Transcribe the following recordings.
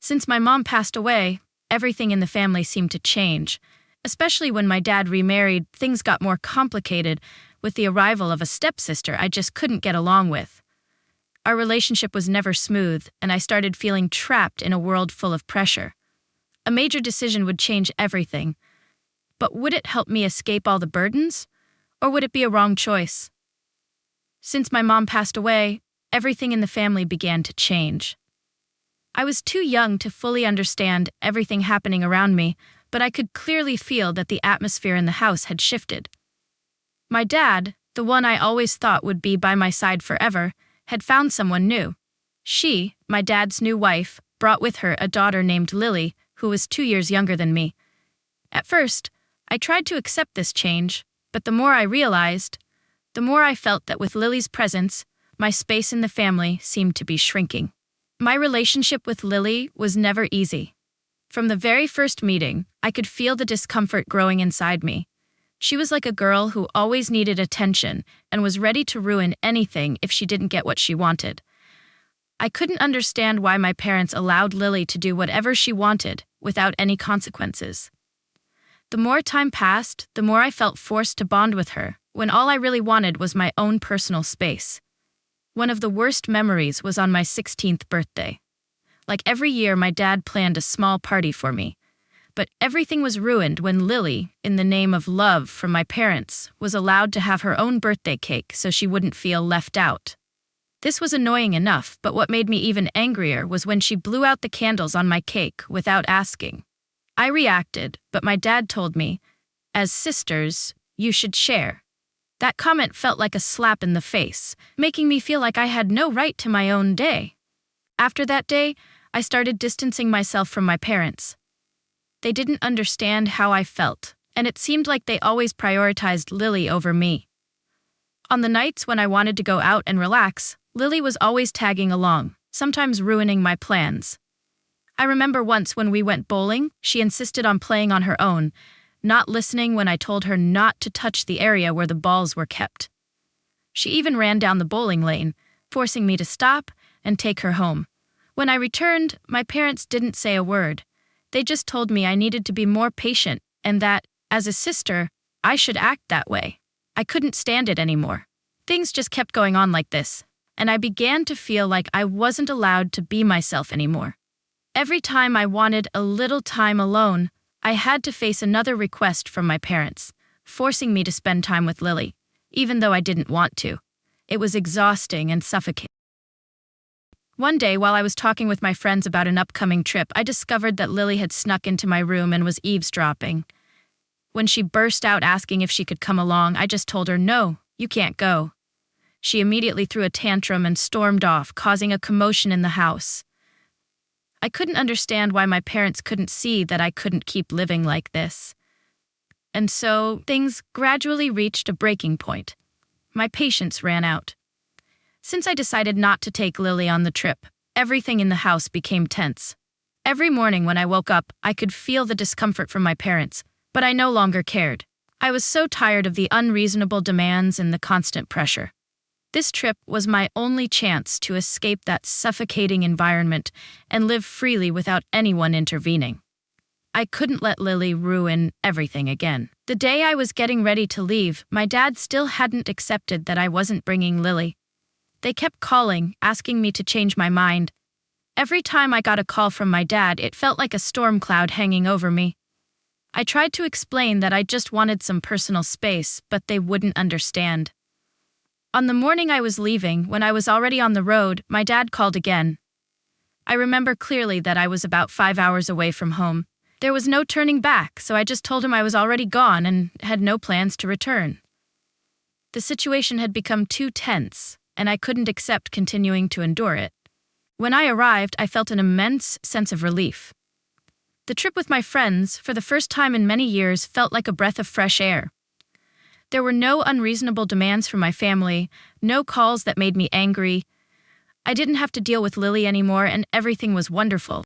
Since my mom passed away, everything in the family seemed to change. Especially when my dad remarried, things got more complicated with the arrival of a stepsister I just couldn't get along with. Our relationship was never smooth, and I started feeling trapped in a world full of pressure. A major decision would change everything. But would it help me escape all the burdens? Or would it be a wrong choice? Since my mom passed away, everything in the family began to change. I was too young to fully understand everything happening around me, but I could clearly feel that the atmosphere in the house had shifted. My dad, the one I always thought would be by my side forever, had found someone new. She, my dad's new wife, brought with her a daughter named Lily, who was 2 years younger than me. At first, I tried to accept this change, but the more I realized, the more I felt that with Lily's presence, my space in the family seemed to be shrinking. My relationship with Lily was never easy. From the very first meeting, I could feel the discomfort growing inside me. She was like a girl who always needed attention and was ready to ruin anything if she didn't get what she wanted. I couldn't understand why my parents allowed Lily to do whatever she wanted without any consequences. The more time passed, the more I felt forced to bond with her, when all I really wanted was my own personal space. One of the worst memories was on my 16th birthday. Like every year, my dad planned a small party for me. But everything was ruined when Lily, in the name of love from my parents, was allowed to have her own birthday cake so she wouldn't feel left out. This was annoying enough, but what made me even angrier was when she blew out the candles on my cake without asking. I reacted, but my dad told me, "As sisters, you should share." That comment felt like a slap in the face, making me feel like I had no right to my own day. After that day, I started distancing myself from my parents. They didn't understand how I felt, and it seemed like they always prioritized Lily over me. On the nights when I wanted to go out and relax, Lily was always tagging along, sometimes ruining my plans. I remember once when we went bowling, she insisted on playing on her own, not listening when I told her not to touch the area where the balls were kept. She even ran down the bowling lane, forcing me to stop and take her home. When I returned, my parents didn't say a word. They just told me I needed to be more patient and that, as a sister, I should act that way. I couldn't stand it anymore. Things just kept going on like this, and I began to feel like I wasn't allowed to be myself anymore. Every time I wanted a little time alone, I had to face another request from my parents, forcing me to spend time with Lily, even though I didn't want to. It was exhausting and suffocating. One day, while I was talking with my friends about an upcoming trip, I discovered that Lily had snuck into my room and was eavesdropping. When she burst out asking if she could come along, I just told her, "No, you can't go." She immediately threw a tantrum and stormed off, causing a commotion in the house. I couldn't understand why my parents couldn't see that I couldn't keep living like this. And so, things gradually reached a breaking point. My patience ran out. Since I decided not to take Lily on the trip, everything in the house became tense. Every morning when I woke up, I could feel the discomfort from my parents, but I no longer cared. I was so tired of the unreasonable demands and the constant pressure. This trip was my only chance to escape that suffocating environment and live freely without anyone intervening. I couldn't let Lily ruin everything again. The day I was getting ready to leave, my dad still hadn't accepted that I wasn't bringing Lily. They kept calling, asking me to change my mind. Every time I got a call from my dad, it felt like a storm cloud hanging over me. I tried to explain that I just wanted some personal space, but they wouldn't understand. On the morning I was leaving, when I was already on the road, my dad called again. I remember clearly that I was about 5 hours away from home. There was no turning back, so I just told him I was already gone and had no plans to return. The situation had become too tense, and I couldn't accept continuing to endure it. When I arrived, I felt an immense sense of relief. The trip with my friends, for the first time in many years, felt like a breath of fresh air. There were no unreasonable demands from my family, no calls that made me angry. I didn't have to deal with Lily anymore, and everything was wonderful.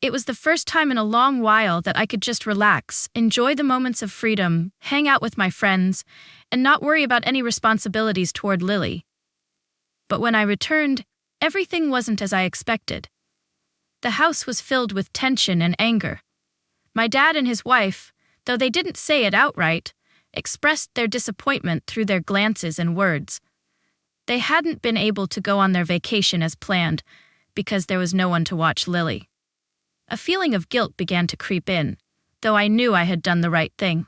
It was the first time in a long while that I could just relax, enjoy the moments of freedom, hang out with my friends, and not worry about any responsibilities toward Lily. But when I returned, everything wasn't as I expected. The house was filled with tension and anger. My dad and his wife, though they didn't say it outright, expressed their disappointment through their glances and words. They hadn't been able to go on their vacation as planned because there was no one to watch Lily. A feeling of guilt began to creep in, though I knew I had done the right thing.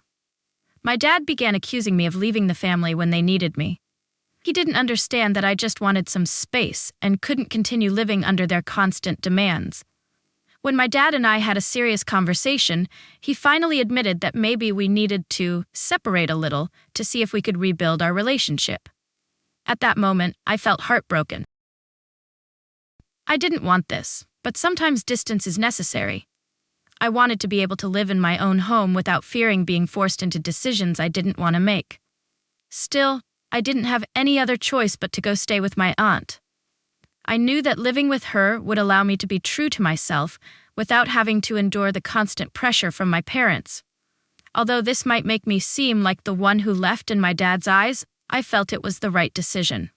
My dad began accusing me of leaving the family when they needed me. He didn't understand that I just wanted some space and couldn't continue living under their constant demands. When my dad and I had a serious conversation, he finally admitted that maybe we needed to separate a little to see if we could rebuild our relationship. At that moment, I felt heartbroken. I didn't want this, but sometimes distance is necessary. I wanted to be able to live in my own home without fearing being forced into decisions I didn't want to make. Still, I didn't have any other choice but to go stay with my aunt. I knew that living with her would allow me to be true to myself without having to endure the constant pressure from my parents. Although this might make me seem like the one who left in my dad's eyes, I felt it was the right decision.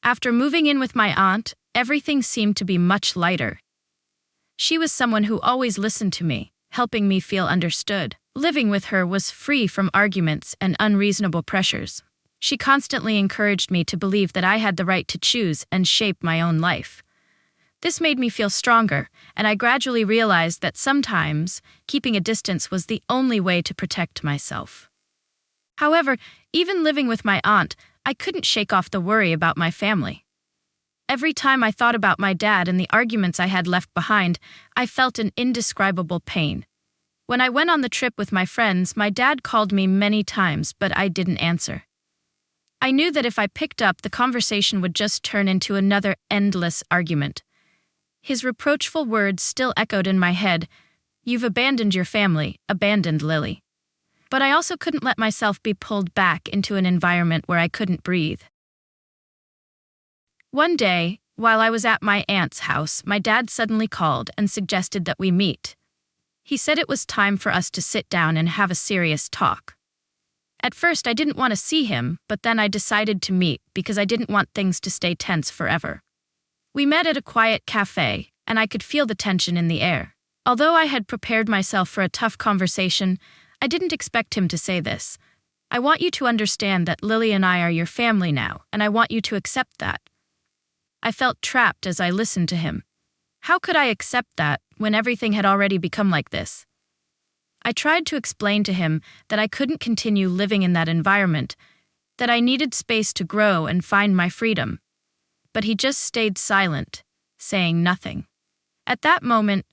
After moving in with my aunt, everything seemed to be much lighter. She was someone who always listened to me, helping me feel understood. Living with her was free from arguments and unreasonable pressures. She constantly encouraged me to believe that I had the right to choose and shape my own life. This made me feel stronger, and I gradually realized that sometimes keeping a distance was the only way to protect myself. However, even living with my aunt, I couldn't shake off the worry about my family. Every time I thought about my dad and the arguments I had left behind, I felt an indescribable pain. When I went on the trip with my friends, my dad called me many times, but I didn't answer. I knew that if I picked up, the conversation would just turn into another endless argument. His reproachful words still echoed in my head, "You've abandoned your family, abandoned Lily." But I also couldn't let myself be pulled back into an environment where I couldn't breathe. One day, while I was at my aunt's house, my dad suddenly called and suggested that we meet. He said it was time for us to sit down and have a serious talk. At first, I didn't want to see him, but then I decided to meet because I didn't want things to stay tense forever. We met at a quiet cafe, and I could feel the tension in the air. Although I had prepared myself for a tough conversation, I didn't expect him to say this. "I want you to understand that Lily and I are your family now, and I want you to accept that." I felt trapped as I listened to him. How could I accept that when everything had already become like this? I tried to explain to him that I couldn't continue living in that environment, that I needed space to grow and find my freedom. But he just stayed silent, saying nothing. At that moment,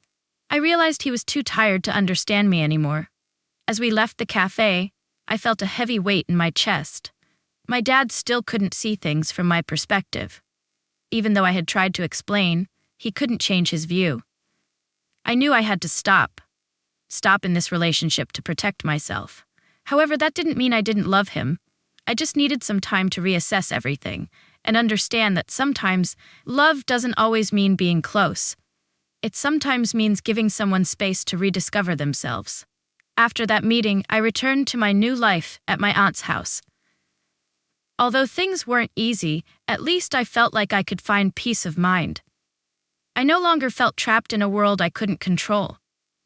I realized he was too tired to understand me anymore. As we left the cafe, I felt a heavy weight in my chest. My dad still couldn't see things from my perspective. Even though I had tried to explain, he couldn't change his view. I knew I had to stop in this relationship to protect myself. However, that didn't mean I didn't love him. I just needed some time to reassess everything and understand that sometimes love doesn't always mean being close. It sometimes means giving someone space to rediscover themselves. After that meeting, I returned to my new life at my aunt's house. Although things weren't easy, at least I felt like I could find peace of mind. I no longer felt trapped in a world I couldn't control.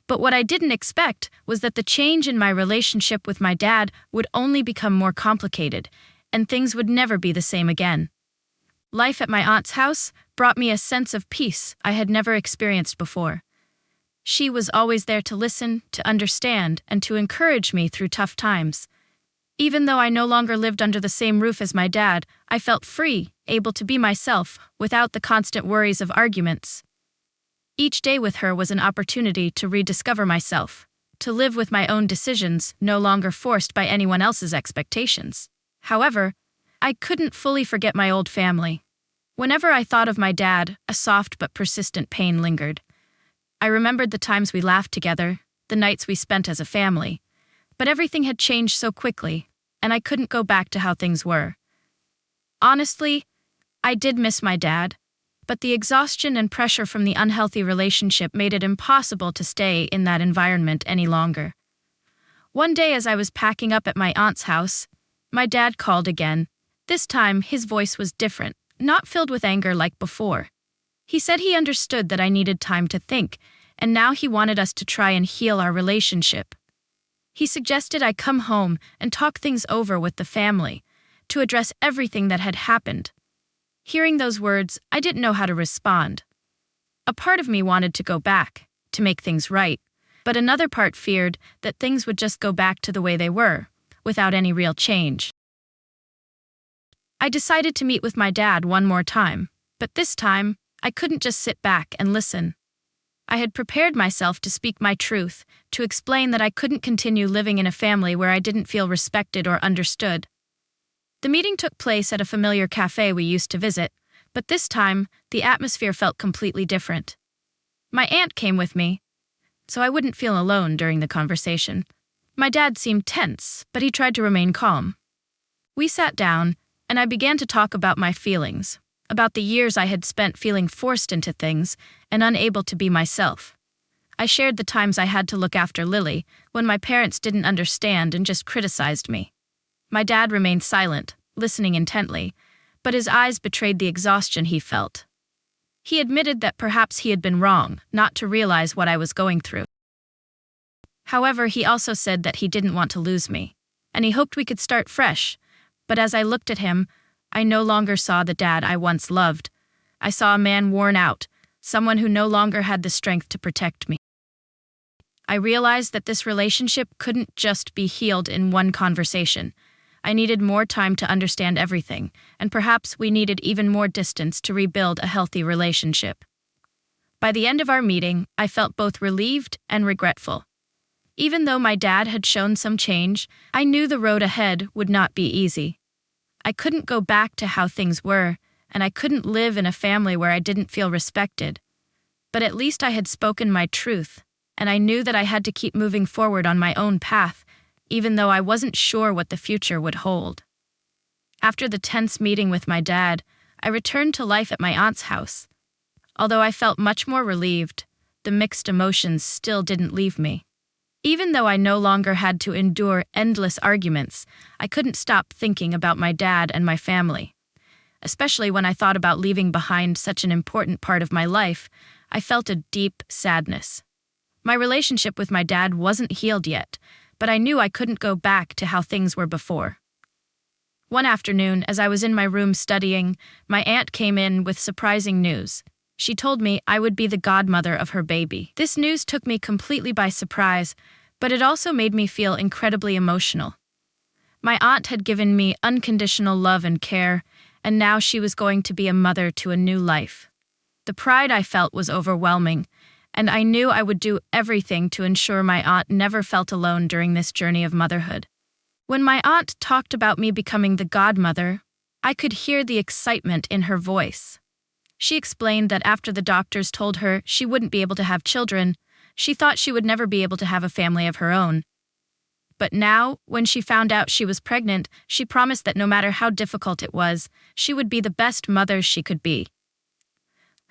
But what I didn't expect was that the change in my relationship with my dad would only become more complicated, and things would never be the same again. Life at my aunt's house brought me a sense of peace I had never experienced before. She was always there to listen, to understand, and to encourage me through tough times. Even though I no longer lived under the same roof as my dad, I felt free, able to be myself, without the constant worries of arguments. Each day with her was an opportunity to rediscover myself, to live with my own decisions, no longer forced by anyone else's expectations. However, I couldn't fully forget my old family. Whenever I thought of my dad, a soft but persistent pain lingered. I remembered the times we laughed together, the nights we spent as a family. But everything had changed so quickly, and I couldn't go back to how things were. Honestly, I did miss my dad, but the exhaustion and pressure from the unhealthy relationship made it impossible to stay in that environment any longer. One day as I was packing up at my aunt's house, my dad called again. This time, his voice was different, not filled with anger like before. He said he understood that I needed time to think, and now he wanted us to try and heal our relationship. He suggested I come home and talk things over with the family, to address everything that had happened. Hearing those words, I didn't know how to respond. A part of me wanted to go back, to make things right, but another part feared that things would just go back to the way they were, without any real change. I decided to meet with my dad one more time, but this time, I couldn't just sit back and listen. I had prepared myself to speak my truth, to explain that I couldn't continue living in a family where I didn't feel respected or understood. The meeting took place at a familiar cafe we used to visit, but this time, the atmosphere felt completely different. My aunt came with me, so I wouldn't feel alone during the conversation. My dad seemed tense, but he tried to remain calm. We sat down, and I began to talk about my feelings, about the years I had spent feeling forced into things and unable to be myself. I shared the times I had to look after Lily, when my parents didn't understand and just criticized me. My dad remained silent, listening intently, but his eyes betrayed the exhaustion he felt. He admitted that perhaps he had been wrong, not to realize what I was going through. However, he also said that he didn't want to lose me, and he hoped we could start fresh. But as I looked at him, I no longer saw the dad I once loved. I saw a man worn out, someone who no longer had the strength to protect me. I realized that this relationship couldn't just be healed in one conversation. I needed more time to understand everything, and perhaps we needed even more distance to rebuild a healthy relationship. By the end of our meeting, I felt both relieved and regretful. Even though my dad had shown some change, I knew the road ahead would not be easy. I couldn't go back to how things were, and I couldn't live in a family where I didn't feel respected. But at least I had spoken my truth, and I knew that I had to keep moving forward on my own path, even though I wasn't sure what the future would hold. After the tense meeting with my dad, I returned to life at my aunt's house. Although I felt much more relieved, the mixed emotions still didn't leave me. Even though I no longer had to endure endless arguments, I couldn't stop thinking about my dad and my family. Especially when I thought about leaving behind such an important part of my life, I felt a deep sadness. My relationship with my dad wasn't healed yet, but I knew I couldn't go back to how things were before. One afternoon, as I was in my room studying, my aunt came in with surprising news. She told me I would be the godmother of her baby. This news took me completely by surprise, but it also made me feel incredibly emotional. My aunt had given me unconditional love and care, and now she was going to be a mother to a new life. The pride I felt was overwhelming, and I knew I would do everything to ensure my aunt never felt alone during this journey of motherhood. When my aunt talked about me becoming the godmother, I could hear the excitement in her voice. She explained that after the doctors told her she wouldn't be able to have children, she thought she would never be able to have a family of her own. But now, when she found out she was pregnant, she promised that no matter how difficult it was, she would be the best mother she could be.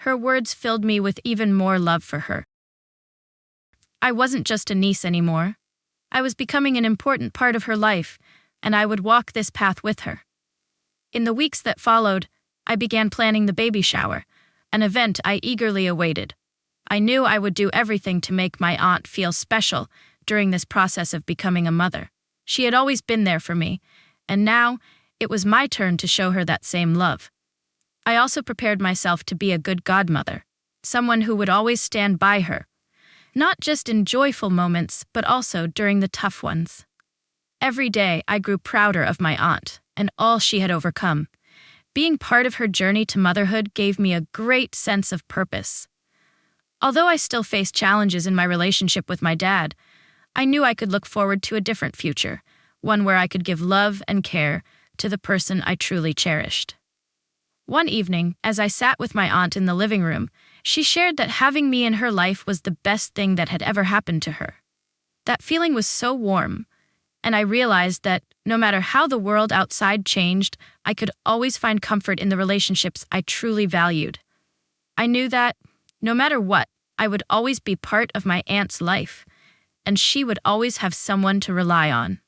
Her words filled me with even more love for her. I wasn't just a niece anymore. I was becoming an important part of her life, and I would walk this path with her. In the weeks that followed, I began planning the baby shower, an event I eagerly awaited. I knew I would do everything to make my aunt feel special during this process of becoming a mother. She had always been there for me, and now it was my turn to show her that same love. I also prepared myself to be a good godmother, someone who would always stand by her, not just in joyful moments, but also during the tough ones. Every day, I grew prouder of my aunt and all she had overcome. Being part of her journey to motherhood gave me a great sense of purpose. Although I still faced challenges in my relationship with my dad, I knew I could look forward to a different future, one where I could give love and care to the person I truly cherished. One evening, as I sat with my aunt in the living room, she shared that having me in her life was the best thing that had ever happened to her. That feeling was so warm, and I realized that no matter how the world outside changed, I could always find comfort in the relationships I truly valued. I knew that, no matter what, I would always be part of my aunt's life, and she would always have someone to rely on.